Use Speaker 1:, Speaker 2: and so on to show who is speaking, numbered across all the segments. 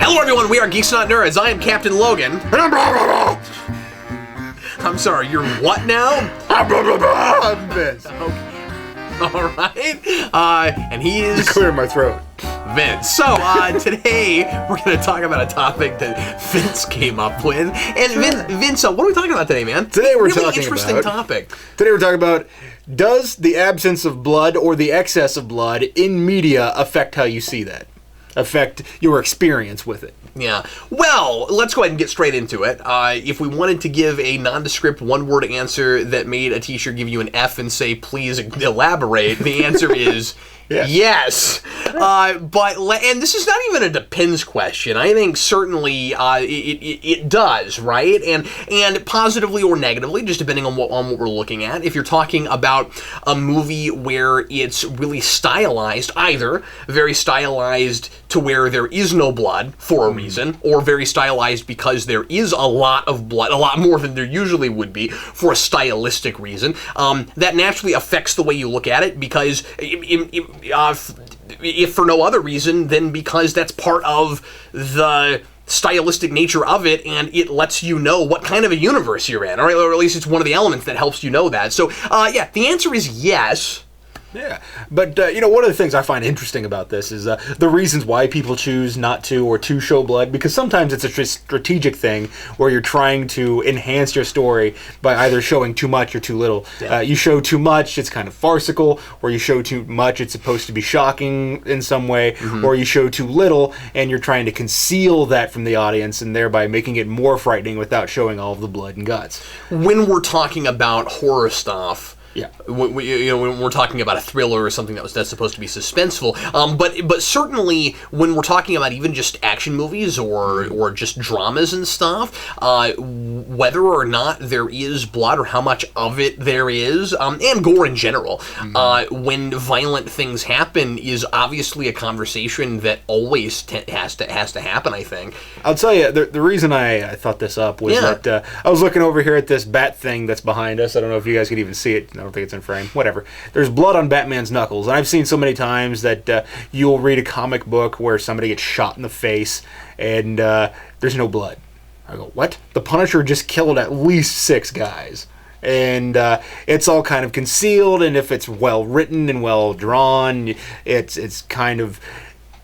Speaker 1: Hello everyone, we are Geeks Not Nerds. I am Captain Logan. I'm sorry, you're what now?
Speaker 2: I'm Vince.
Speaker 1: Okay. Alright. And he is...
Speaker 2: Clearing my throat.
Speaker 1: Vince. So, today we're going to talk about a topic that Vince came up with. And Vince, what are we talking about today, man?
Speaker 2: Today we're
Speaker 1: really
Speaker 2: talking
Speaker 1: interesting
Speaker 2: about...
Speaker 1: topic.
Speaker 2: Today we're talking about, does the absence of blood or the excess of blood in media affect how you see that? Affect your experience with it?
Speaker 1: Yeah. Well, let's go ahead and get straight into it. If we wanted to give a nondescript one-word answer that made a t-shirt give you an F and say, please elaborate, the answer is... Yes. And this is not even a depends question. I think certainly it does, right? And positively or negatively, just depending on what we're looking at. If you're talking about a movie where it's really stylized, either very stylized to where there is no blood for a reason, or very stylized because there is a lot of blood, a lot more than there usually would be, for a stylistic reason, that naturally affects the way you look at it, because if for no other reason than because that's part of the stylistic nature of it, and it lets you know what kind of a universe you're in, or at least it's one of the elements that helps you know that. So, yeah, the answer is yes.
Speaker 2: Yeah, but one of the things I find interesting about this is the reasons why people choose not to or to show blood, because sometimes it's a strategic thing where you're trying to enhance your story by either showing too much or too little.
Speaker 1: Yeah.
Speaker 2: You show too much, it's kind of farcical, or you show too much, it's supposed to be shocking in some way, or you show too little, and you're trying to conceal that from the audience and thereby making it more frightening without showing all of the blood and guts.
Speaker 1: When we're talking about horror stuff,
Speaker 2: yeah,
Speaker 1: when we're talking about a thriller or something that's supposed to be suspenseful, but certainly when we're talking about even just action movies or just dramas and stuff, whether or not there is blood or how much of it there is, and gore in general, when violent things happen is obviously a conversation that always has to happen. I think.
Speaker 2: I'll tell you the reason I thought this up was that I was looking over here at this bat thing that's behind us. I don't know if you guys can even see it. I don't think it's in frame. Whatever. There's blood on Batman's knuckles, and I've seen so many times that you'll read a comic book where somebody gets shot in the face and there's no blood. I go, what? The Punisher just killed at least 6 guys. And it's all kind of concealed, and if it's well written and well drawn, it's kind of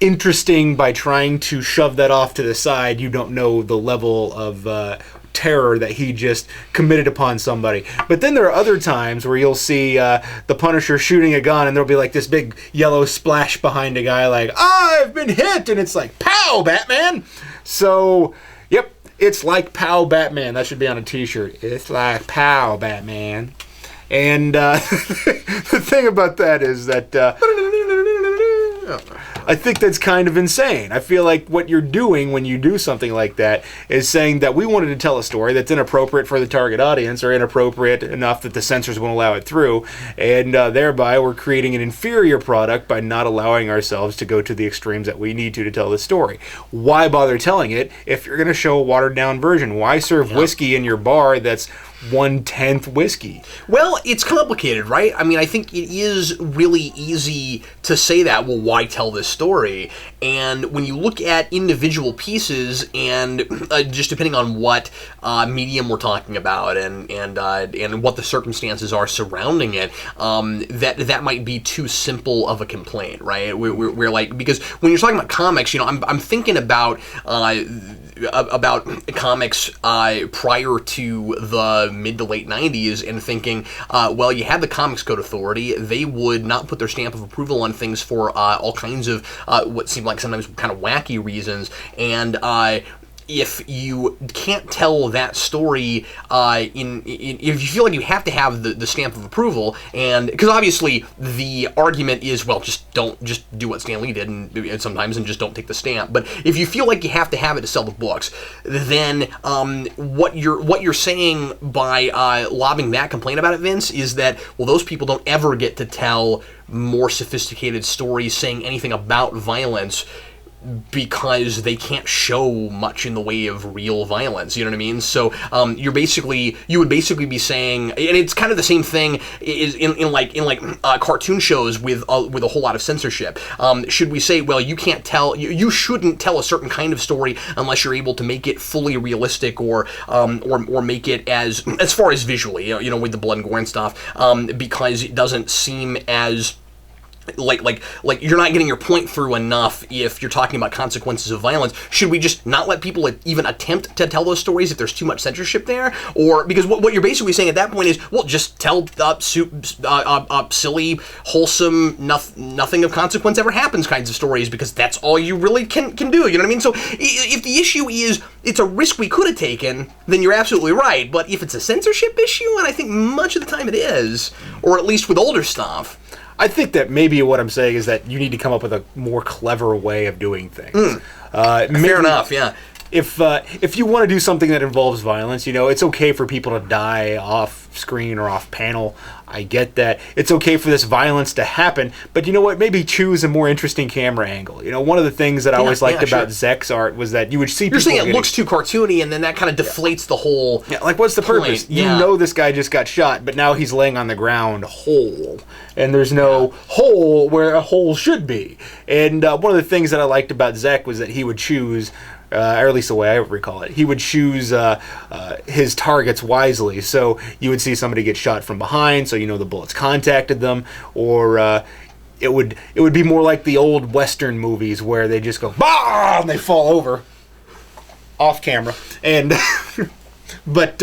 Speaker 2: interesting by trying to shove that off to the side. You don't know the level of terror that he just committed upon somebody. But then there are other times where you'll see the Punisher shooting a gun, and there'll be like this big yellow splash behind a guy like, I've been hit, and it's like, pow, Batman! So, yep, it's like pow, Batman. That should be on a t-shirt. It's like pow, Batman. And the thing about that is that I think that's kind of insane. I feel like what you're doing when you do something like that is saying that we wanted to tell a story that's inappropriate for the target audience, or inappropriate enough that the censors won't allow it through, and thereby we're creating an inferior product by not allowing ourselves to go to the extremes that we need to tell the story. Why bother telling it if you're going to show a watered-down version? Why serve whiskey in your bar that's 1/10 whiskey?
Speaker 1: Well, it's complicated, right? I mean, I think it is really easy to say that, well, why tell this story? And when you look at individual pieces, and just depending on what medium we're talking about and what the circumstances are surrounding it, that might be too simple of a complaint, right? We're like, because when you're talking about comics, I'm thinking about comics prior to the mid to late 90s, and thinking, well, you had the Comics Code Authority. They would not put their stamp of approval on things for all kinds of what seemed like sometimes kind of wacky reasons, and if you can't tell that story if you feel like you have to have the stamp of approval, and because obviously the argument is, well, just do what Stan Lee did and sometimes and just don't take the stamp. But if you feel like you have to have it to sell the books, then what you're saying by lobbing that complaint about it, Vince, is that, well, those people don't ever get to tell more sophisticated stories saying anything about violence, because they can't show much in the way of real violence. You know what I mean? So you would basically be saying, and it's kind of the same thing is in cartoon shows with a whole lot of censorship. Should we say, well, you can't tell, you shouldn't tell a certain kind of story unless you're able to make it fully realistic or make it as far as visually, you know, with the blood and gore and stuff, because it doesn't seem as like you're not getting your point through enough if you're talking about consequences of violence. Should we just not let people even attempt to tell those stories if there's too much censorship there? Or because what you're basically saying at that point is, well, just tell silly, wholesome, nothing of consequence ever happens kinds of stories, because that's all you really can do. You know what I mean? So if the issue is it's a risk we could have taken, then you're absolutely right. But if it's a censorship issue, and I think much of the time it is, or at least with older stuff,
Speaker 2: I think that maybe what I'm saying is that you need to come up with a more clever way of doing things.
Speaker 1: Fair enough, yeah.
Speaker 2: If you want to do something that involves violence, you know, it's okay for people to die off screen or off panel. I get that. It's okay for this violence to happen, but you know what? Maybe choose a more interesting camera angle. You know, one of the things that I always liked about Zek's art was that you would see.
Speaker 1: You're saying it looks too cartoony, and then that kind of deflates the whole.
Speaker 2: Yeah, like what's the purpose? You know, this guy just got shot, but now he's laying on the ground whole, and there's no hole where a hole should be. And one of the things that I liked about Zek was that he would choose. Or at least the way I recall it, he would choose his targets wisely. So you would see somebody get shot from behind, so you know the bullets contacted them, or it would be more like the old Western movies where they just go bah and they fall over off camera, and but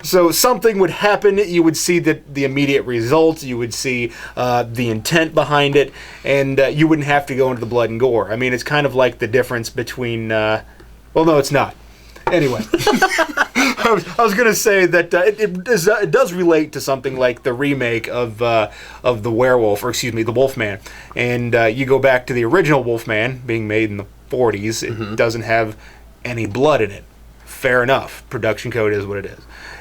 Speaker 2: so something would happen. You would see the immediate results. You would see the intent behind it, and you wouldn't have to go into the blood and gore. I mean, it's kind of like the difference between. Well, no, it's not. Anyway, I was going to say that it does relate to something like the remake of the Werewolf, or excuse me, the Wolfman. And you go back to the original Wolfman being made in the 40s. It doesn't have any blood in it. Fair enough. Production code is what it is.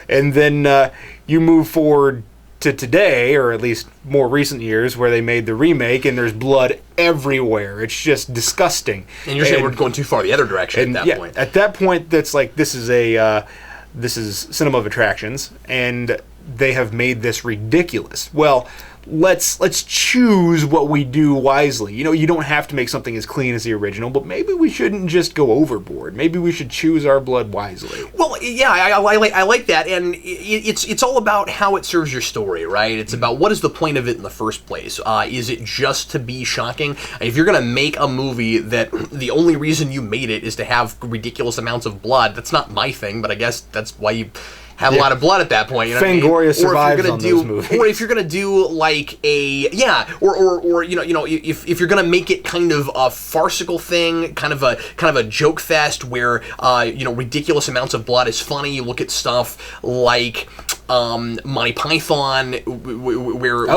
Speaker 2: And then you move forward to today, or at least more recent years, where they made the remake and there's blood everywhere. It's just disgusting.
Speaker 1: And you're saying we're going too far the other direction at that point.
Speaker 2: At that point, that's like, this is cinema of attractions, and they have made this ridiculous. Well, let's choose what we do wisely. You know, you don't have to make something as clean as the original, but maybe we shouldn't just go overboard. Maybe we should choose our blood wisely.
Speaker 1: Well, yeah, I like that, and it's all about how it serves your story, right? It's about what is the point of it in the first place. Is it just to be shocking? If you're going to make a movie that the only reason you made it is to have ridiculous amounts of blood, that's not my thing, but I guess that's why you have a lot of blood at that point. You know
Speaker 2: Fangoria survives on those movies.
Speaker 1: Or if you're gonna do like or you know if you're gonna make it kind of a farcical thing, kind of a joke fest where ridiculous amounts of blood is funny. You look at stuff like Monty Python, where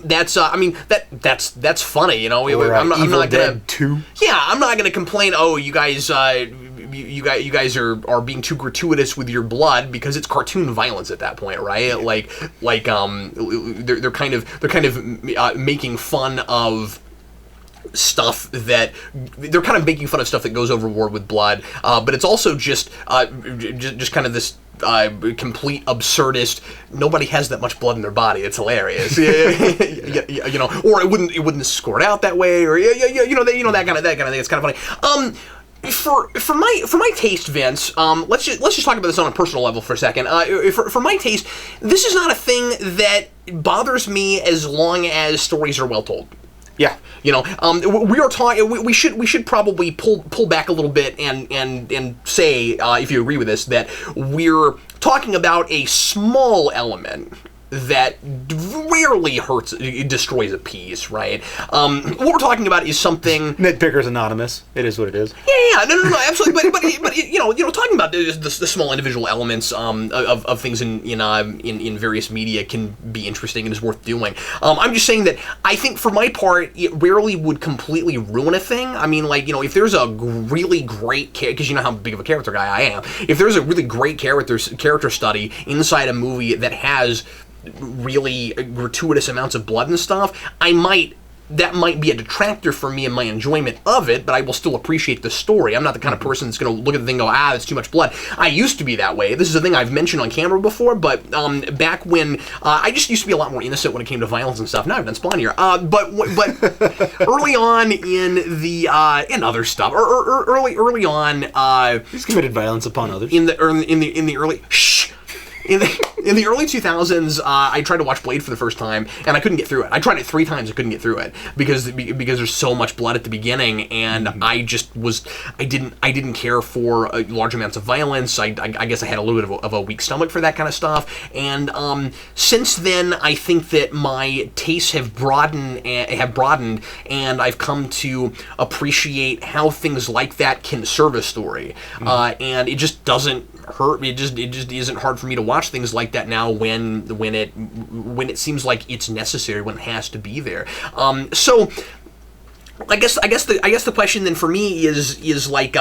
Speaker 1: that's funny. You know, I'm not gonna.
Speaker 2: Dead 2.
Speaker 1: Yeah, I'm not gonna complain. Oh, you guys. You guys are being too gratuitous with your blood, because it's cartoon violence at that point, right? They're kind of making fun of stuff that goes overboard with blood, but it's also just kind of this complete absurdist. Nobody has that much blood in their body. It's hilarious, you know. Or it wouldn't squirt out that way, or that kind of thing. It's kind of funny. For my taste, Vince, let's just talk about this on a personal level for a second. For my taste, this is not a thing that bothers me as long as stories are well told.
Speaker 2: Yeah,
Speaker 1: you know, we are talking. We should probably pull back a little bit and say, if you agree with this, that we're talking about a small element that rarely destroys a piece, right? What we're talking about is something.
Speaker 2: Nitpickers Anonymous. It is what it is.
Speaker 1: Yeah, no, absolutely. But you know, talking about the small individual elements of things in various media can be interesting and is worth doing. I'm just saying that I think for my part, it rarely would completely ruin a thing. I mean, like, you know, if there's a really great because you know how big of a character guy I am. If there's a really great character study inside a movie that has really gratuitous amounts of blood and stuff, I might that might be a detractor for me in my enjoyment of it, but I will still appreciate the story. I'm not the kind of person that's going to look at the thing and go, it's too much blood. I used to be that way. This is a thing I've mentioned on camera before, but back when I just used to be a lot more innocent when it came to violence and stuff. Now I've done Spawn here. But early on in the and other stuff, early on,
Speaker 2: he's committed violence upon others
Speaker 1: in the early. Shh. In the early 2000s, I tried to watch Blade for the first time, and I couldn't get through it. I tried it 3 times, I couldn't get through it because there's so much blood at the beginning, and I didn't care for large amounts of violence. I guess I had a little bit of a weak stomach for that kind of stuff, and since then, I think that my tastes have broadened, and I've come to appreciate how things like that can serve a story, and it just doesn't hurt me. It just isn't hard for me to watch things like that now when it seems like it's necessary, when it has to be there. So I guess the question then for me is is it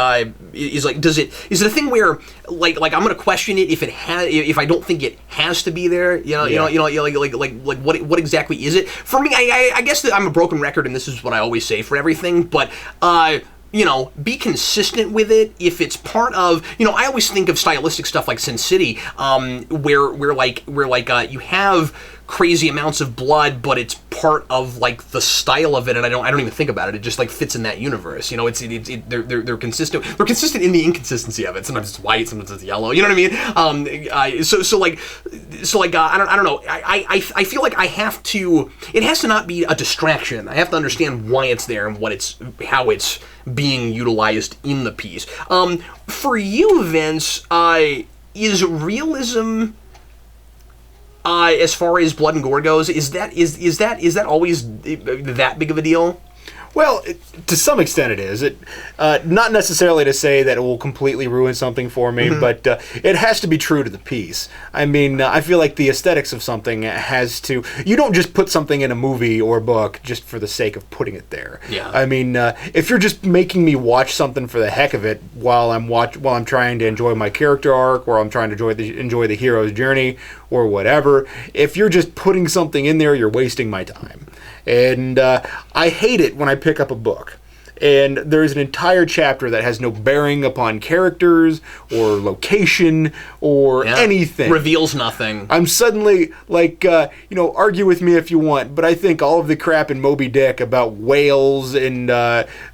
Speaker 1: a thing where like I'm going to question it if I don't think it has to be there, what exactly is it for me? I guess that I'm a broken record, and this is what I always say for everything, but be consistent with it. If it's part of, I always think of stylistic stuff like Sin City, where you have crazy amounts of blood, but it's part of like the style of it, and I don't even think about it. It just like fits in that universe. They're consistent. They're consistent in the inconsistency of it. Sometimes it's white, sometimes it's yellow. You know what I mean? I don't know. I feel like I have to. It has to not be a distraction. I have to understand why it's there and how it's being utilized in the piece. For you, Vince, is realism, as far as blood and gore goes, is that always that big of a deal?
Speaker 2: Well, to some extent it is. Not necessarily to say that it will completely ruin something for me, but it has to be true to the piece. I mean, I feel like the aesthetics of something has to... You don't just put something in a movie or book just for the sake of putting it there.
Speaker 1: Yeah.
Speaker 2: I mean, if you're just making me watch something for the heck of it while I'm trying to enjoy my character arc, or I'm trying to enjoy the hero's journey, or whatever, if you're just putting something in there, you're wasting my time. And I hate it when I pick up a book and there's an entire chapter that has no bearing upon characters or location or anything.
Speaker 1: Reveals nothing.
Speaker 2: I'm suddenly like, argue with me if you want, but I think all of the crap in Moby Dick about whales and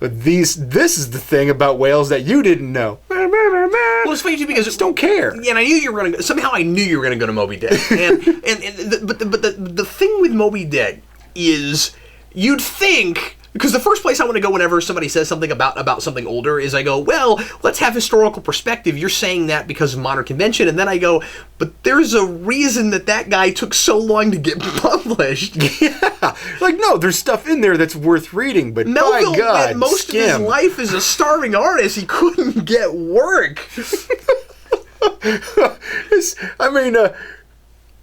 Speaker 2: this is the thing about whales that you didn't know.
Speaker 1: Well, it's funny too because
Speaker 2: I just don't care.
Speaker 1: Yeah, and I knew you were going to. Somehow, I knew you were going to go to Moby Dick. But the thing with Moby Dick is, you'd think, because the first place I want to go whenever somebody says something about something older is I go, well, let's have historical perspective. You're saying that because of modern convention, and then I go, but there's a reason that guy took so long to get published.
Speaker 2: Yeah, like no, there's stuff in there that's worth reading, but
Speaker 1: Melville
Speaker 2: my God,
Speaker 1: spent most of his life as a starving artist. He couldn't get work.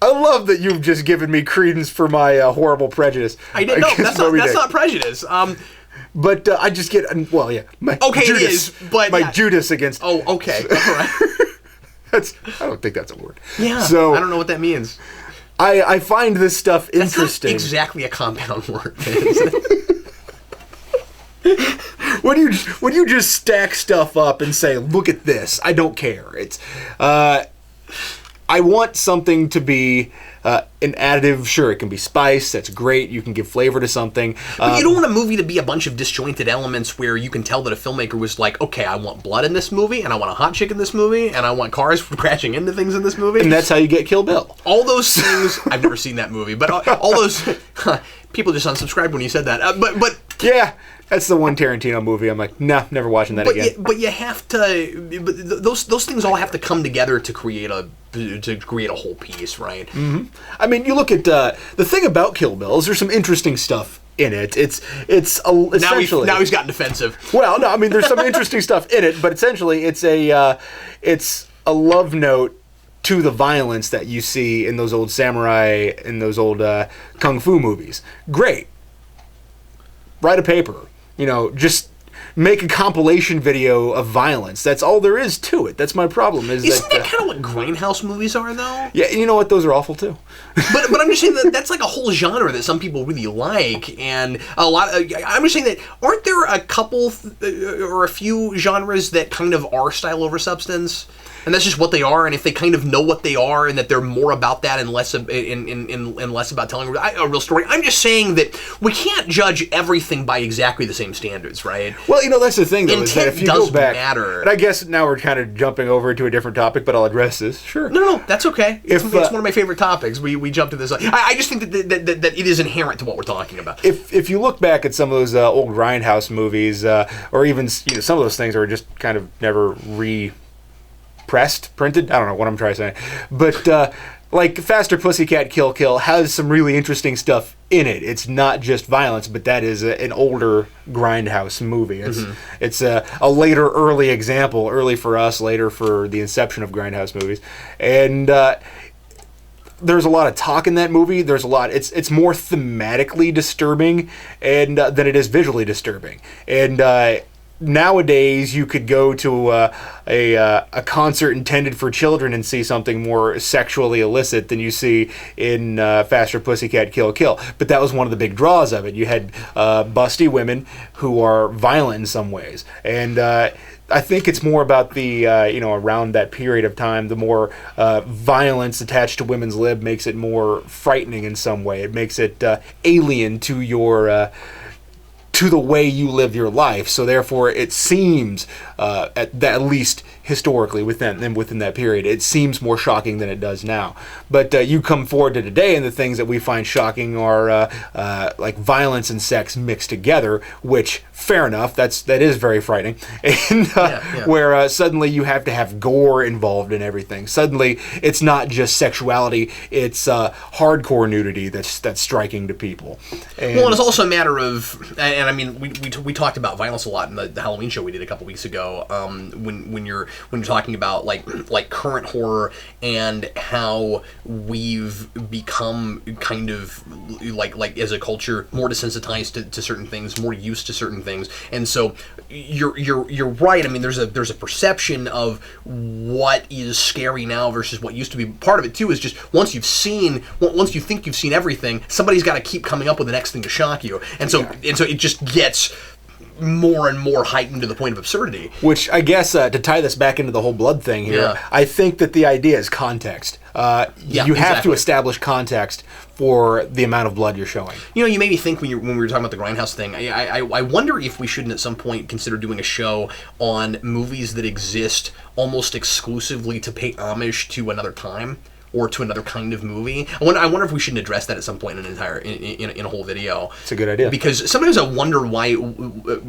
Speaker 2: I love that you've just given me credence for my horrible prejudice.
Speaker 1: I didn't know. That's not prejudice.
Speaker 2: But I just get, my
Speaker 1: okay,
Speaker 2: Judas,
Speaker 1: it is, but
Speaker 2: my Judas against.
Speaker 1: Oh, okay, all right.
Speaker 2: I don't think that's a word.
Speaker 1: Yeah,
Speaker 2: so
Speaker 1: I don't know what that means.
Speaker 2: I find this stuff interesting.
Speaker 1: That's not exactly a compound word.
Speaker 2: When you just stack stuff up and say, "Look at this," I don't care. It's I want something to be an additive. Sure, it can be spice. That's great. You can give flavor to something.
Speaker 1: But you don't want a movie to be a bunch of disjointed elements where you can tell that a filmmaker was like, okay, I want blood in this movie, and I want a hot chick in this movie, and I want cars crashing into things in this movie.
Speaker 2: And that's how you get Kill Bill.
Speaker 1: All those things. I've never seen that movie, but all those people just unsubscribed when you said that. But
Speaker 2: yeah. That's the one Tarantino movie. I'm like, nah, never watching that again.
Speaker 1: But you have to. But those things all have to come together to create a whole piece, right?
Speaker 2: Mm-hmm. I mean, you look at the thing about Kill Bill is there's some interesting stuff in it. It's essentially
Speaker 1: now he's gotten defensive.
Speaker 2: Well, no, I mean there's some interesting stuff in it, but essentially it's a love note to the violence that you see in those old samurai, in those old kung fu movies. Great. Write a paper. Just make a compilation video of violence. That's all there is to it. That's my problem.
Speaker 1: Isn't that kind of what grindhouse movies are, though?
Speaker 2: Yeah, and you know what? Those are awful too.
Speaker 1: but I'm just saying that that's like a whole genre that some people really like, and a lot. I'm just saying that aren't there a couple or a few genres that kind of are style over substance? And that's just what they are, and if they kind of know what they are, and that they're more about that and less less about telling a real story. I'm just saying that we can't judge everything by exactly the same standards, right?
Speaker 2: Well, that's the thing, though, is that if you go back,
Speaker 1: matter.
Speaker 2: And I guess now we're kind of jumping over to a different topic, but I'll address this. Sure.
Speaker 1: No, that's okay. It's one of my favorite topips. We jump to this. I just think that it is inherent to what we're talking about.
Speaker 2: If you look back at some of those old grindhouse movies, or even some of those things are just kind of never printed. I don't know what I'm trying to say, but like Faster Pussycat Kill Kill has some really interesting stuff in it. It's not just violence, but that is an older grindhouse movie. It's a later early example, early for us, later for the inception of grindhouse movies, and there's a lot of talk in that movie. There's a lot. It's more thematically disturbing and than it is visually disturbing, and nowadays, you could go to a concert intended for children and see something more sexually illicit than you see in Faster Pussycat Kill Kill. But that was one of the big draws of it. You had busty women who are violent in some ways. And I think it's more about the, around that period of time, the more violence attached to women's lib makes it more frightening in some way. It makes it alien to your... to the way you live your life, so therefore it seems, at least historically within that period, it seems more shocking than it does now. But you come forward to today, and the things that we find shocking are like violence and sex mixed together, which, fair enough, that is very frightening. And where suddenly you have to have gore involved in everything. Suddenly it's not just sexuality; it's hardcore nudity that's striking to people. And
Speaker 1: it's also a matter of, and I mean, we talked about violence a lot in the Halloween show we did a couple weeks ago. When you're talking about like current horror and how we've become kind of like as a culture more desensitized to certain things, more used to certain things, and so you're right. I mean, there's a perception of what is scary now versus what used to be. Part of it too is just once you think you've seen everything, somebody's got to keep coming up with the next thing to shock you, and so it just gets more and more heightened to the point of absurdity.
Speaker 2: Which I guess to tie this back into the whole blood thing here, I think that the idea is context. You have to establish context for the amount of blood you're showing. You
Speaker 1: made me think when we were talking about the grindhouse thing. I wonder if we shouldn't at some point consider doing a show on movies that exist almost exclusively to pay homage to another time or to another kind of movie. I wonder if we shouldn't address that at some point in an entire in a whole video.
Speaker 2: It's a good idea,
Speaker 1: because sometimes I wonder why,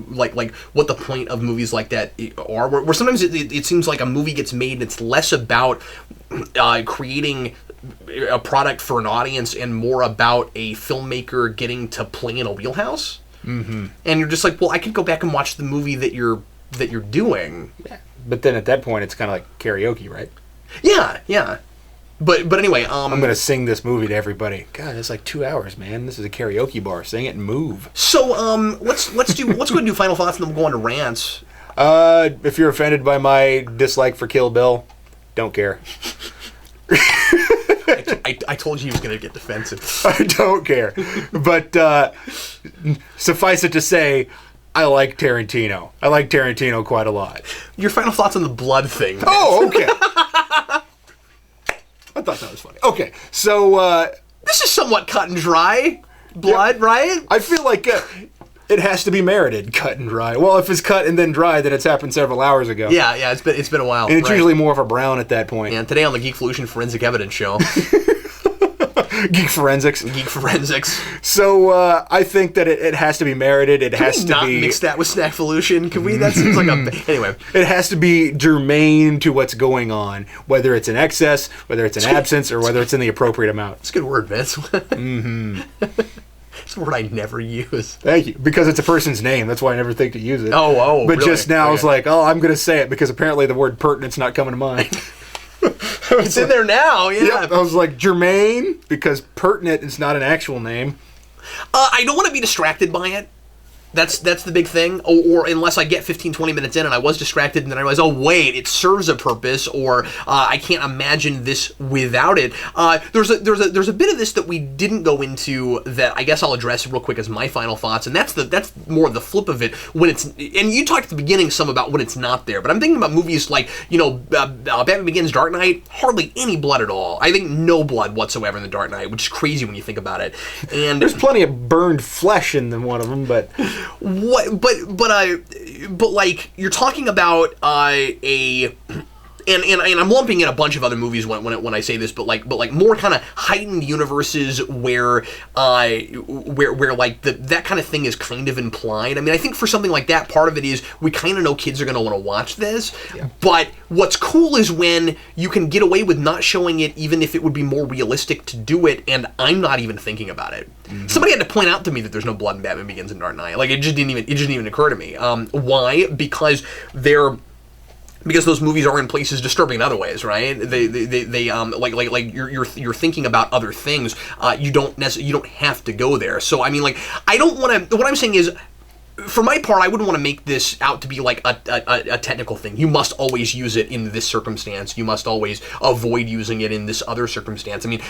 Speaker 1: like what the point of movies like that are. Where sometimes it seems like a movie gets made and it's less about creating a product for an audience and more about a filmmaker getting to play in a wheelhouse.
Speaker 2: Mm-hmm.
Speaker 1: And you're just like, well, I could go back and watch the movie that you're doing.
Speaker 2: Yeah. But then at that point, it's kind of like karaoke, right?
Speaker 1: Yeah. But anyway,
Speaker 2: I'm gonna sing this movie to everybody. God, it's like 2 hours, man. This is a karaoke bar. Sing it and move.
Speaker 1: So let's go and do final thoughts, and then we'll go on to rants.
Speaker 2: If you're offended by my dislike for Kill Bill, don't care.
Speaker 1: I told you he was gonna get defensive.
Speaker 2: I don't care, but suffice it to say, I like Tarantino. I like Tarantino quite a lot.
Speaker 1: Your final thoughts on the blood thing?
Speaker 2: Oh, okay. I thought that was funny. Okay, so
Speaker 1: this is somewhat cut and dry. Blood, right?
Speaker 2: I feel like it has to be merited, cut and dry. Well, if it's cut and then dry, then it's happened several hours ago.
Speaker 1: Yeah, it's been a while.
Speaker 2: And it's usually more of a brown at that point.
Speaker 1: And today on the Geekvolution Forensic Evidence Show.
Speaker 2: Geek Forensics. So I think that it has to be merited. It has to be.
Speaker 1: Can we not mix that with Snackvolution? Can we? That seems like a. Anyway.
Speaker 2: It has to be germane to what's going on, whether it's an excess, whether it's an absence, or whether it's in the appropriate amount.
Speaker 1: It's a good word, Vince.
Speaker 2: Mm-hmm.
Speaker 1: It's a word I never use.
Speaker 2: Thank you. Because it's a person's name. That's why I never think to use it.
Speaker 1: Oh.
Speaker 2: But
Speaker 1: really?
Speaker 2: just now I was like, I'm going to say it because apparently the word pertinent's not coming to mind.
Speaker 1: It's in there now, yeah.
Speaker 2: Yep, I was like, germane, because pertinent is not an actual name.
Speaker 1: I don't want to be distracted by it. That's the big thing, or unless I get 15, 20 minutes in and I was distracted and then I realize, oh wait, it serves a purpose, or I can't imagine this without it. There's a bit of this that we didn't go into that I guess I'll address real quick as my final thoughts, and that's more of the flip of it when it's, and you talked at the beginning some about when it's not there, but I'm thinking about movies like, Batman Begins, Dark Knight, hardly any blood at all. I think no blood whatsoever in The Dark Knight, which is crazy when you think about it. And
Speaker 2: there's plenty of burned flesh in one of them, but
Speaker 1: like you're talking about and I'm lumping in a bunch of other movies when I say this, but like more kind of heightened universes where like that kind of thing is kind of implied. I mean, I think for something like that, part of it is we kind of know kids are going to want to watch this. Yeah. But what's cool is when you can get away with not showing it, even if it would be more realistic to do it, and I'm not even thinking about it. Mm-hmm. Somebody had to point out to me that there's no blood in Batman Begins and Dark Knight. Like it just didn't even occur to me. Why? Because those movies are in places disturbing in other ways, right? They like you're thinking about other things. You don't have to go there. So I mean, like, I don't want to. What I'm saying is, for my part, I wouldn't want to make this out to be like a technical thing. You must always use it in this circumstance. You must always avoid using it in this other circumstance. I mean,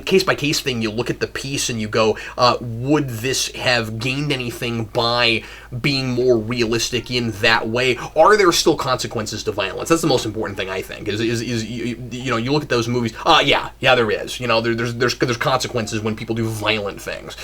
Speaker 1: case by case thing. You look at the piece and you go, would this have gained anything by being more realistic in that way? Are there still consequences to violence? That's the most important thing, I think. Is you look at those movies. Yeah, there is. There's consequences when people do violent things.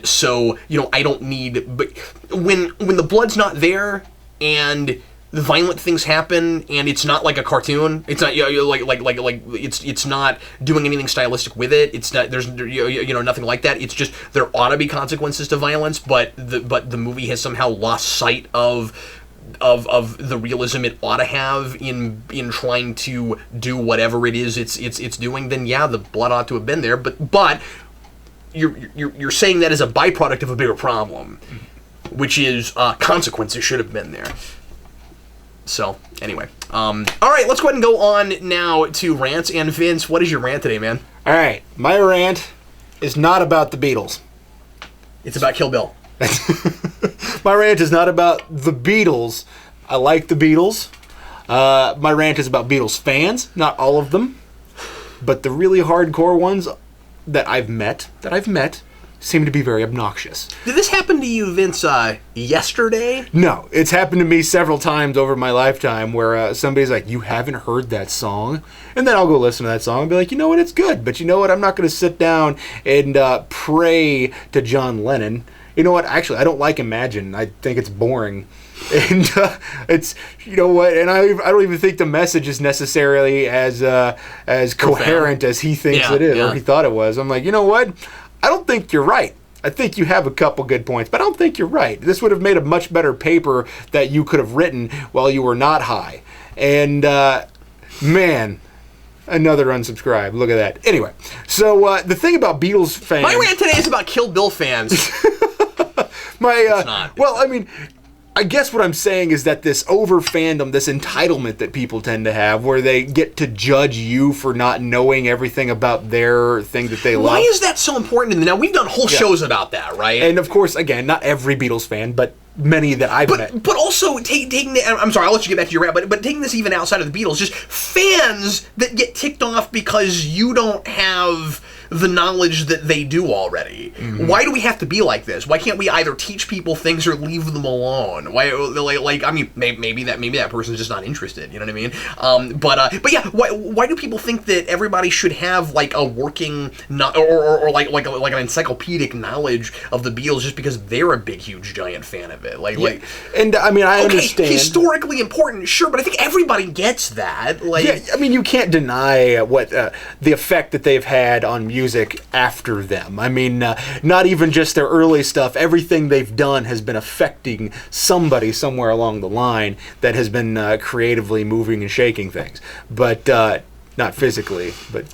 Speaker 1: So I don't need, but when the blood's not there and the violent things happen and it's not like a cartoon, it's not it's not doing anything stylistic with it. It's not, there's nothing like that. It's just there ought to be consequences to violence, but the movie has somehow lost sight of the realism it ought to have in trying to do whatever it is it's doing. Then yeah, the blood ought to have been there, but you're saying that as a byproduct of a bigger problem, which is consequences should have been there. So, anyway. All right, let's go ahead and go on now to rants. And Vince, what is your rant today, man?
Speaker 2: All right, my rant is not about the Beatles.
Speaker 1: It's about Kill Bill.
Speaker 2: My rant is not about the Beatles. I like the Beatles. My rant is about Beatles fans, not all of them, but the really hardcore ones that I've met seem to be very obnoxious.
Speaker 1: Did this happen to you, Vince, yesterday?
Speaker 2: No, it's happened to me several times over my lifetime where somebody's like, you haven't heard that song? And then I'll go listen to that song and be like, you know what, it's good, but you know what, I'm not going to sit down and pray to John Lennon. You know what, actually, I don't like Imagine. I think it's boring. And it's, you know what, and I don't even think the message is necessarily as coherent as he thinks it is, or he thought it was. I'm like, you know what? I don't think you're right. I think you have a couple good points, but I don't think you're right. This would have made a much better paper that you could have written while you were not high. And, man, another unsubscribe. Look at that. Anyway, so the thing about Beatles fans...
Speaker 1: My rant today is about Kill Bill fans.
Speaker 2: Well, I mean... I guess what I'm saying is that this over-fandom, this entitlement that people tend to have, where they get to judge you for not knowing everything about their thing that they love.
Speaker 1: Why is that so important? Now, we've done whole shows about that, right?
Speaker 2: And, of course, again, not every Beatles fan, but many that I've met.
Speaker 1: But also, taking the, I'm sorry, I'll let you get back to your rant, but taking this even outside of the Beatles, just fans that get ticked off because you don't have the knowledge that they do already. Mm-hmm. Why do we have to be like this? Why can't we either teach people things or leave them alone? Why, like, I mean, maybe that person's just not interested. You know what I mean? But yeah, why do people think that everybody should have like a working or like an encyclopedic knowledge of the Beatles just because they're a big, huge, giant fan of it? Like,
Speaker 2: and I mean, I understand
Speaker 1: historically important, sure, but I think everybody gets that. Like,
Speaker 2: yeah, I mean, you can't deny what the effect that they've had on music after them. I mean, not even just their early stuff. Everything they've done has been affecting somebody somewhere along the line that has been creatively moving and shaking things. But not physically, but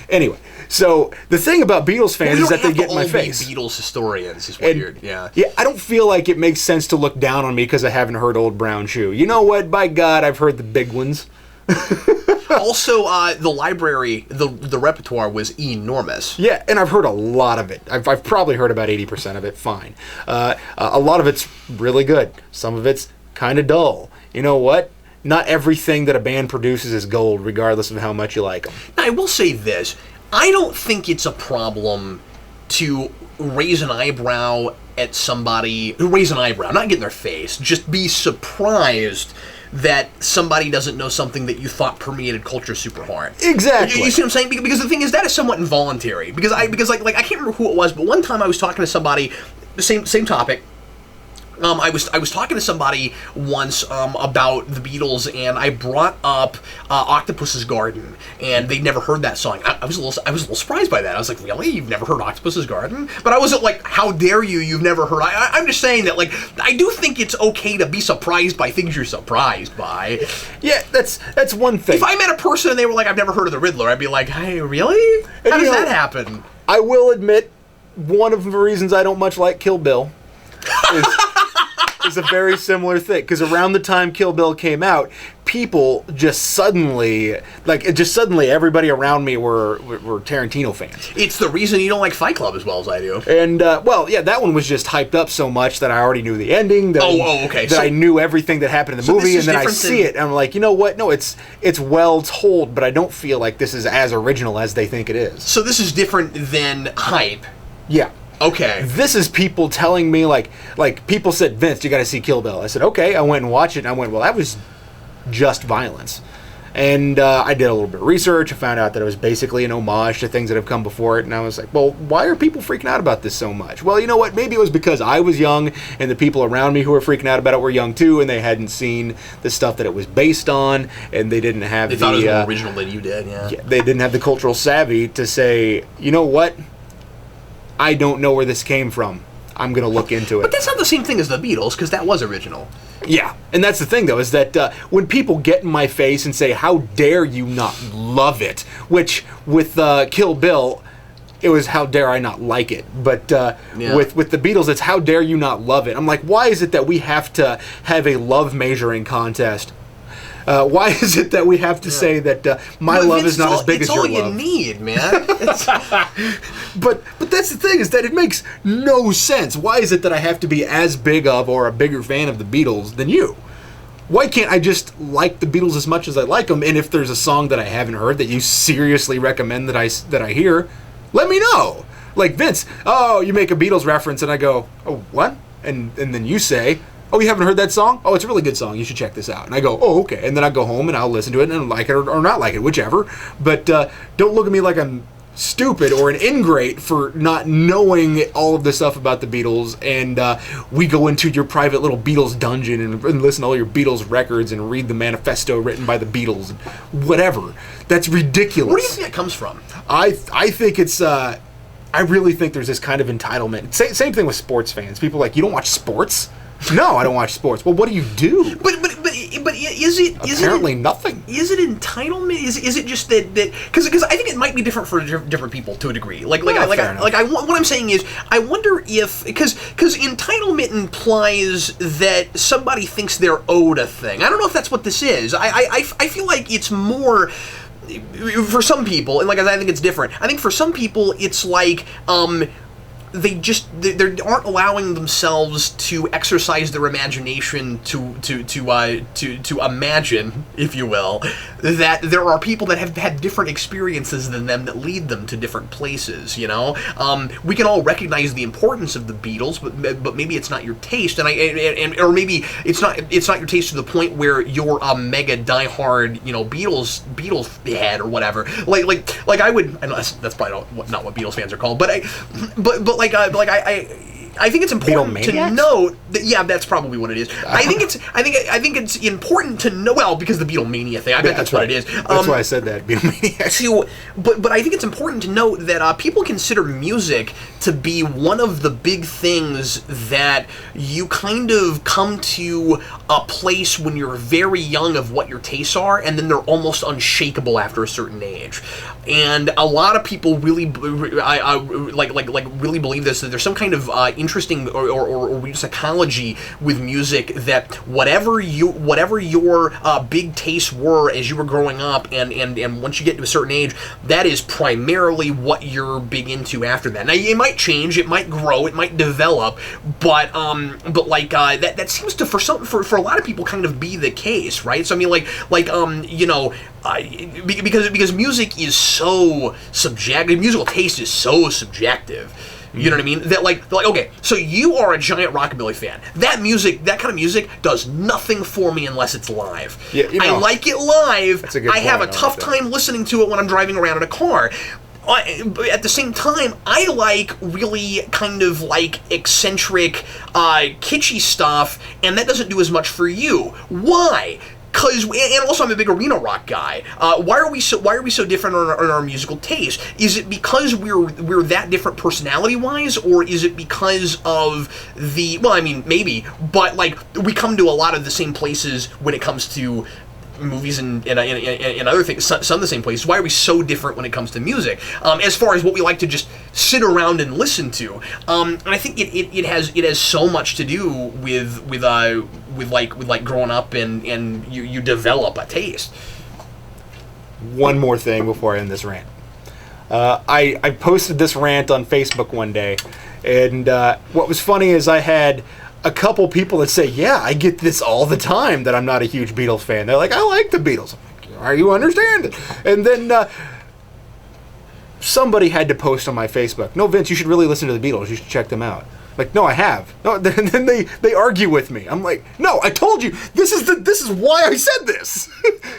Speaker 2: anyway, so the thing about Beatles fans is that they get in my face.
Speaker 1: Beatles historians is weird. Yeah,
Speaker 2: I don't feel like it makes sense to look down on me because I haven't heard Old Brown Shoe. You know what? By God, I've heard the big ones.
Speaker 1: Also, the library, the repertoire was enormous.
Speaker 2: Yeah, and I've heard a lot of it. I've probably heard about 80% of it. Fine. A lot of it's really good. Some of it's kind of dull. You know what? Not everything that a band produces is gold, regardless of how much you like them.
Speaker 1: I will say this. I don't think it's a problem to raise an eyebrow at somebody, not get in their face, just be surprised that somebody doesn't know something that you thought permeated culture super hard.
Speaker 2: Exactly.
Speaker 1: You see what I'm saying? Because the thing is, that is somewhat involuntary. Because I can't remember who it was, but one time I was talking to somebody, the same topic. I was talking to somebody once about the Beatles, and I brought up Octopus's Garden, and they'd never heard that song. I was a little surprised by that. I was like, really? You've never heard Octopus's Garden? But I wasn't like, how dare you? You've never heard. I'm just saying that, like, I do think it's okay to be surprised by things you're surprised by.
Speaker 2: Yeah, that's one thing.
Speaker 1: If I met a person and they were like, I've never heard of the Riddler, I'd be like, hey, really? How does that happen?
Speaker 2: I will admit, one of the reasons I don't much like Kill Bill is a very similar thing, because around the time Kill Bill came out, people just suddenly everybody around me were Tarantino fans.
Speaker 1: It's the reason you don't like Fight Club as well as I do.
Speaker 2: And that one was just hyped up so much that I already knew the ending. That I knew everything that happened in the movie, and then I see it, and I'm like, you know what? No, it's well told, but I don't feel like this is as original as they think it is.
Speaker 1: So this is different than hype.
Speaker 2: Yeah.
Speaker 1: Okay.
Speaker 2: This is people telling me, like people said, Vince, you got to see Kill Bill. I said, okay. I went and watched it, and I went, well, that was just violence. And I did a little bit of research. I found out that it was basically an homage to things that have come before it, and I was like, well, why are people freaking out about this so much? Well, you know what? Maybe it was because I was young, and the people around me who were freaking out about it were young too, and they hadn't seen the stuff that it was based on, and they didn't have
Speaker 1: thought it was more original than you did, yeah.
Speaker 2: They didn't have the cultural savvy to say, you know what? I don't know where this came from. I'm going to look into it.
Speaker 1: But that's not the same thing as the Beatles, because that was original.
Speaker 2: Yeah, and that's the thing, though, is that when people get in my face and say, how dare you not love it, which with Kill Bill, it was how dare I not like it. But with the Beatles, it's how dare you not love it. I'm like, why is it that we have to have a love measuring contest? Why is it that we have to say that my love is not as big as your love?
Speaker 1: It's all you need, man.
Speaker 2: But that's the thing, is that it makes no sense. Why is it that I have to be as big of or a bigger fan of the Beatles than you? Why can't I just like the Beatles as much as I like them? And if there's a song that I haven't heard that you seriously recommend that I hear, let me know. Like, Vince, oh, you make a Beatles reference, and I go, oh, what? And then you say, oh, you haven't heard that song? Oh, it's a really good song. You should check this out. And I go, oh, okay. And then I go home and I'll listen to it and like it or not like it, whichever. But don't look at me like I'm stupid or an ingrate for not knowing all of the stuff about the Beatles. And we go into your private little Beatles dungeon and listen to all your Beatles records and read the manifesto written by the Beatles. Whatever. That's ridiculous.
Speaker 1: Where do you think that comes from?
Speaker 2: I think it's... I really think there's this kind of entitlement. Same thing with sports fans. People are like, you don't watch sports? No, I don't watch sports. Well, what do you do?
Speaker 1: But is it
Speaker 2: apparently nothing?
Speaker 1: Is it entitlement? Is it just that because I think it might be different for different people to a degree. What I'm saying is I wonder if because entitlement implies that somebody thinks they're owed a thing. I don't know if that's what this is. I feel like it's more. For some people, and I think it's different. I think for some people it's like they aren't allowing themselves to exercise their imagination to imagine, if you will, that there are people that have had different experiences than them that lead them to different places. You know, we can all recognize the importance of the Beatles, but maybe it's not your taste, or maybe it's not your taste to the point where you're a mega diehard, Beatles head or whatever. Like I would. I know that's probably not what Beatles fans are called, but I think it's important to note that that's probably what it is. I think it's important to know, well, because the Beatlemania thing. I bet that's what it is.
Speaker 2: That's why I said that, Beatlemania.
Speaker 1: But I think it's important to note that people consider music to be one of the big things that you kind of come to a place when you're very young of what your tastes are, and then they're almost unshakable after a certain age. And a lot of people really really believe this, that there's some kind of interesting or weird psychology with music, that whatever your big tastes were as you were growing up, and once you get to a certain age, that is primarily what you're big into after that. Now, it might change, it might grow, it might develop, but like that seems to for a lot of people kind of be the case, right? So I mean, because music is so subjective, musical taste is so subjective. You know what I mean? That like okay, so you are a giant rockabilly fan. That kind of music does nothing for me unless it's live. Yeah, I like it live. That's a good point. I have a tough time listening to it when I'm driving around in a car. But at the same time, I like really kind of like eccentric, kitschy stuff, and that doesn't do as much for you. Why? And also I'm a big arena rock guy. Why are we so different in our musical taste? Is it because we're that different personality-wise, or is it because of well, I mean, maybe, but like we come to a lot of the same places when it comes to movies and other things, some of the same places. Why are we so different when it comes to music? As far as what we like to just sit around and listen to, and I think it has so much to do with growing up and you develop a taste.
Speaker 2: One more thing before I end this rant. I posted this rant on Facebook one day, and what was funny is I had a couple people that say, yeah, I get this all the time, that I'm not a huge Beatles fan. They're like, I like the Beatles. I'm like, are you understand it? And then somebody had to post on my Facebook, no, Vince, you should really listen to the Beatles. You should check them out. Like, no, I have. No, and then they argue with me. I'm like, no, I told you. This is why I said this.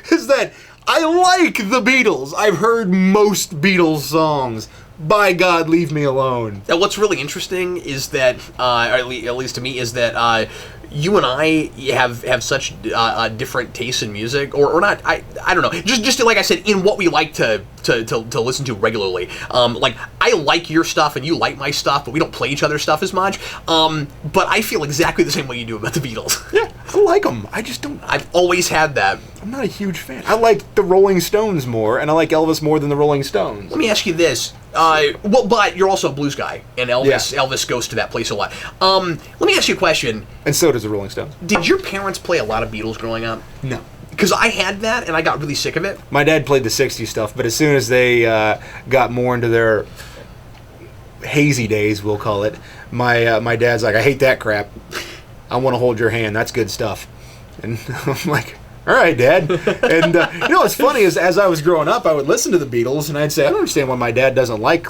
Speaker 2: Is that I like the Beatles. I've heard most Beatles songs. By God, leave me alone.
Speaker 1: Now, what's really interesting is that, at least to me, is that you and I have such different tastes in music, or not. I don't know. Just like I said, in what we like to listen to regularly. Like, I like your stuff and you like my stuff, but we don't play each other's stuff as much. But I feel exactly the same way you do about the Beatles.
Speaker 2: Yeah, I like them. I just don't.
Speaker 1: I've always had that.
Speaker 2: I'm not a huge fan. I like the Rolling Stones more, and I like Elvis more than the Rolling Stones.
Speaker 1: Let me ask you this. But you're also a blues guy, and Elvis goes to that place a lot. Let me ask you a question.
Speaker 2: And so does the Rolling Stones.
Speaker 1: Did your parents play a lot of Beatles growing up?
Speaker 2: No.
Speaker 1: Because I had that, and I got really sick of it.
Speaker 2: My dad played the 60s stuff, but as soon as they got more into their hazy days, we'll call it, my dad's like, I hate that crap. I want to hold your hand. That's good stuff. And I'm like, all right, Dad. And what's funny is, as I was growing up, I would listen to the Beatles, and I'd say, I don't understand why my dad doesn't like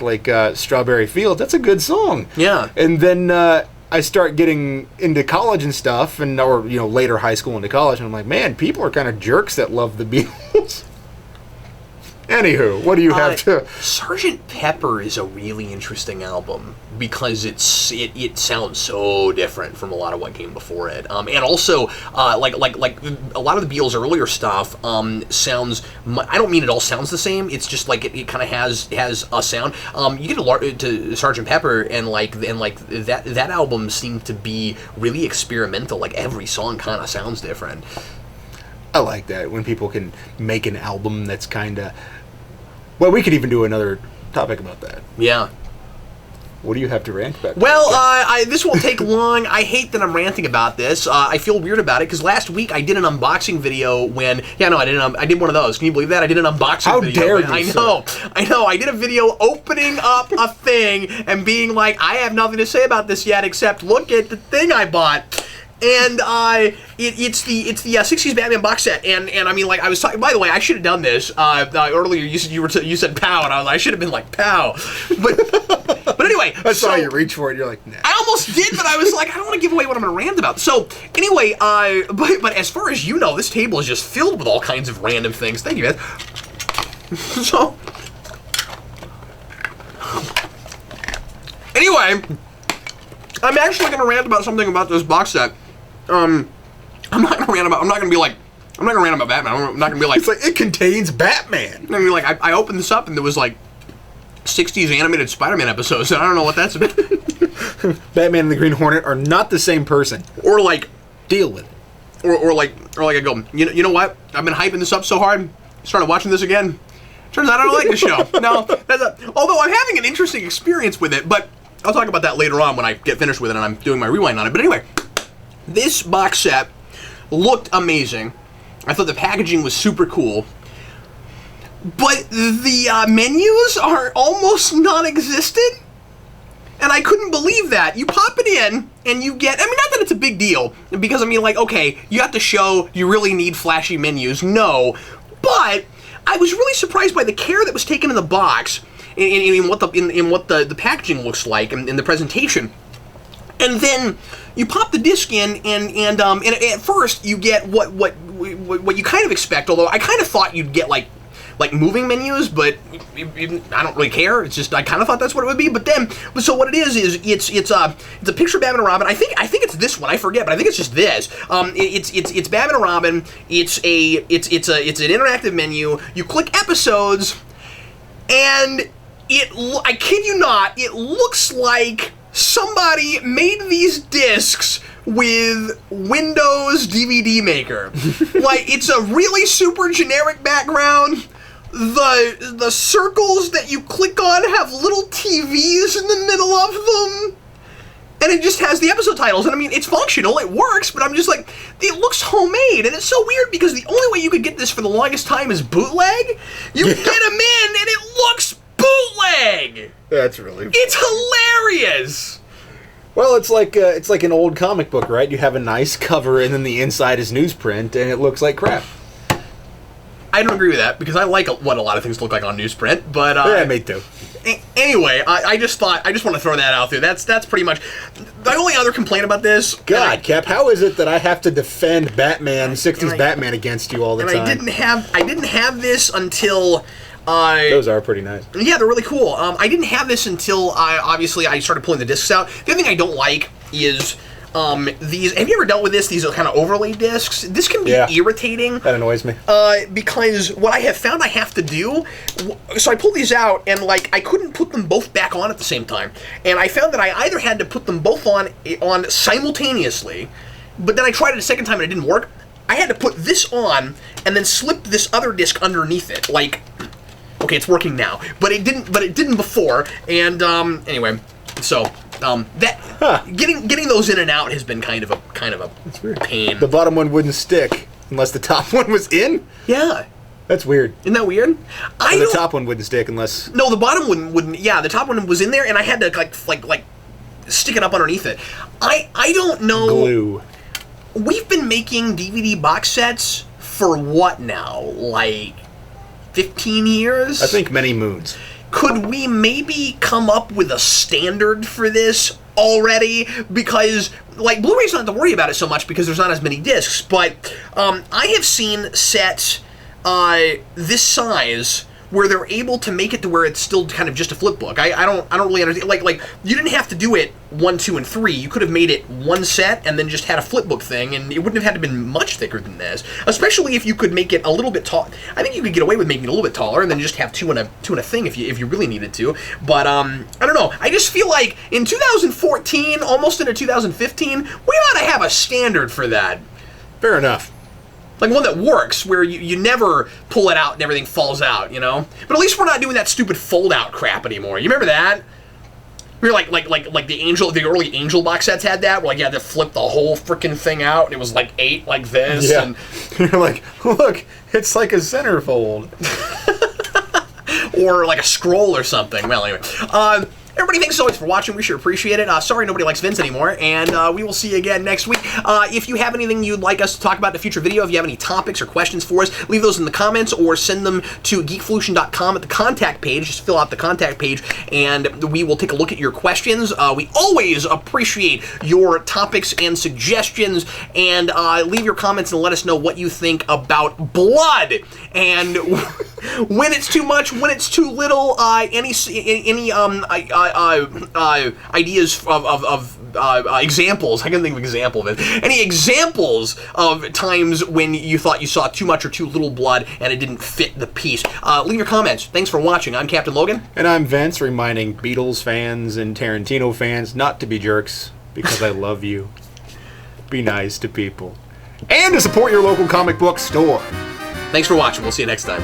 Speaker 2: Strawberry Fields. That's a good song.
Speaker 1: Yeah.
Speaker 2: And then I start getting into college and stuff, or later high school into college, and I'm like, man, people are kind of jerks that love the Beatles. Anywho, what do you have to...
Speaker 1: Sgt. Pepper is a really interesting album because it sounds so different from a lot of what came before it. And also, like a lot of the Beatles' earlier stuff sounds... I don't mean it all sounds the same. It's just like it kind of has a sound. You get to Sgt. Pepper, and that album seemed to be really experimental. Like every song kind of sounds different.
Speaker 2: I like that, when people can make an album that's kind of... Well, we could even do another topic about that.
Speaker 1: Yeah.
Speaker 2: What do you have to rant about?
Speaker 1: Well, this won't take long. I hate that I'm ranting about this. I feel weird about it because last week I did an unboxing video when... Yeah, no, I did one of those. Can you believe that? I did an unboxing video.
Speaker 2: How dare you,
Speaker 1: I know. I did a video opening up a thing and being like, I have nothing to say about this yet except look at the thing I bought. And it's the 60s Batman box set, and I mean, like, I was talking. By the way, I should have done this earlier. You said pow, and I should have been like pow, but anyway.
Speaker 2: I saw you reach for it. You're like, nah.
Speaker 1: I almost did, but I was like, I don't want to give away what I'm going to rant about. So anyway, but as far as you know, this table is just filled with all kinds of random things. Thank you, man. So anyway, I'm actually going to rant about something about this box set. I'm not gonna rant about Batman. I'm not gonna be like...
Speaker 2: It's like, it contains Batman.
Speaker 1: I'm gonna be like, I opened this up and there was like 60s animated Spider-Man episodes, and I don't know what that's about.
Speaker 2: Batman and the Green Hornet are not the same person.
Speaker 1: Or like...
Speaker 2: Deal with it.
Speaker 1: Or like I go, you know what? I've been hyping this up so hard, started watching this again. Turns out I don't like the show. No, although I'm having an interesting experience with it, but I'll talk about that later on when I get finished with it and I'm doing my rewind on it. But anyway, this box set looked amazing. I thought the packaging was super cool. But the menus are almost non-existent. And I couldn't believe that. You pop it in, and you get... I mean, not that it's a big deal. Because, I mean, like, okay, you have to show you really need flashy menus. No. But I was really surprised by the care that was taken in the box, in what the packaging looks like, in the presentation. And then you pop the disc in, and at first you get what you kind of expect. Although I kind of thought you'd get like moving menus, but I don't really care. It's just I kind of thought that's what it would be. But so what it is it's a picture of Batman and Robin. I think it's this one. I forget, but I think it's just this. It's Batman and Robin. It's an interactive menu. You click episodes, and I kid you not, it looks like somebody made these discs with Windows DVD Maker. Like, it's a really super generic background. The circles that you click on have little TVs in the middle of them. And it just has the episode titles. And I mean, it's functional, it works, but I'm just like, it looks homemade. And it's so weird because the only way you could get this for the longest time is bootleg. You get them in and it looks bootleg.
Speaker 2: That's really funny.
Speaker 1: It's hilarious.
Speaker 2: Well, it's like an old comic book, right? You have a nice cover and then the inside is newsprint and it looks like crap.
Speaker 1: I don't agree with that because I like what a lot of things look like on newsprint, but
Speaker 2: yeah, me too.
Speaker 1: Anyway, I just want to throw that out there. That's pretty much the only other complaint about this.
Speaker 2: God, Cap, how is it that I have to defend Batman, 60s Batman against you all the time?
Speaker 1: I didn't have this until.
Speaker 2: Those are pretty nice.
Speaker 1: Yeah, they're really cool. I didn't have this until I started pulling the discs out. The other thing I don't like is these. Have you ever dealt with this? These are kind of overlay discs. This can be irritating.
Speaker 2: That annoys me.
Speaker 1: Because what I have found I have to do, so I pulled these out and like I couldn't put them both back on at the same time, and I found that I either had to put them both on simultaneously, but then I tried it a second time and it didn't work. I had to put this on and then slip this other disc underneath it, like. Okay, it's working now, but it didn't before. And anyway, so getting those in and out has been kind of a pain.
Speaker 2: The bottom one wouldn't stick unless the top one was in.
Speaker 1: Yeah,
Speaker 2: that's weird.
Speaker 1: Isn't that weird?
Speaker 2: The top one wouldn't stick unless.
Speaker 1: No, the bottom one wouldn't. Yeah, the top one was in there, and I had to like stick it up underneath it. I don't know.
Speaker 2: Glue.
Speaker 1: We've been making DVD box sets for what now? Like 15 years?
Speaker 2: I think many moons.
Speaker 1: Could we maybe come up with a standard for this already? Because, like, Blu-ray's not to worry about it so much because there's not as many discs, but I have seen sets this size where they're able to make it to where it's still kind of just a flip book. I don't really understand. Like you didn't have to do it 1, 2, and 3. You could have made it one set and then just had a flip book thing, and it wouldn't have had to been much thicker than this. Especially if you could make it a little bit tall. I think you could get away with making it a little bit taller and then just have two in a thing if you really needed to. But I don't know. I just feel like in 2014, almost into 2015, we ought to have a standard for that.
Speaker 2: Fair enough.
Speaker 1: Like one that works, where you never pull it out and everything falls out, you know? But at least we're not doing that stupid fold-out crap anymore. You remember that? Remember like the early Angel box sets had that? Where like you had to flip the whole freaking thing out, and it was like 8 like this.
Speaker 2: Yeah.
Speaker 1: And
Speaker 2: you're like, look, it's like a centerfold.
Speaker 1: Or like a scroll or something. Well, anyway. Everybody, thanks so much for watching. We sure appreciate it. Sorry nobody likes Vince anymore, and we will see you again next week. If you have anything you'd like us to talk about in a future video, if you have any topics or questions for us, leave those in the comments or send them to geekvolution.com at the contact page. Just fill out the contact page, and we will take a look at your questions. We always appreciate your topics and suggestions, and leave your comments and let us know what you think about blood, and when it's too much, when it's too little, any ideas of examples. I can think of an example of it. Any examples of times when you thought you saw too much or too little blood and it didn't fit the piece? Leave your comments. Thanks for watching. I'm Captain Logan.
Speaker 2: And I'm Vince, reminding Beatles fans and Tarantino fans not to be jerks, because I love you. Be nice to people. And to support your local comic book store.
Speaker 1: Thanks for watching. We'll see you next time.